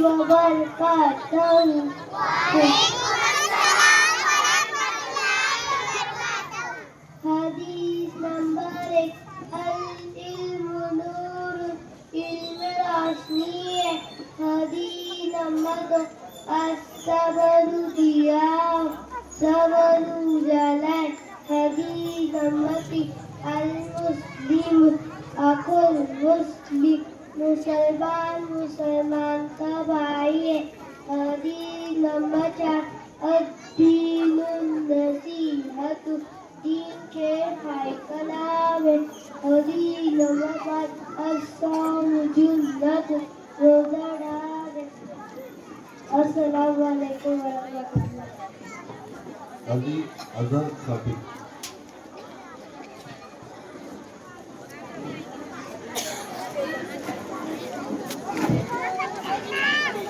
wabarakatuh. Hadis number एक al-ilmu nurun ilmu रोशनी है. Hadis number दो as-sabru diya sabru jalan. Hadis number तीन al-muslim akul muslim मुसलमान मुसलमान का भाई है. हदीस नंबर चार अद्दीनुन नसीहतु दीन के भाई का नाम है. हदीस नंबर पाँच अस्सौमु जुन्नतु रोजा डाल है. अस्सलामु अलैकुम वरहमतुल्लाह. अभी अजहर साबिक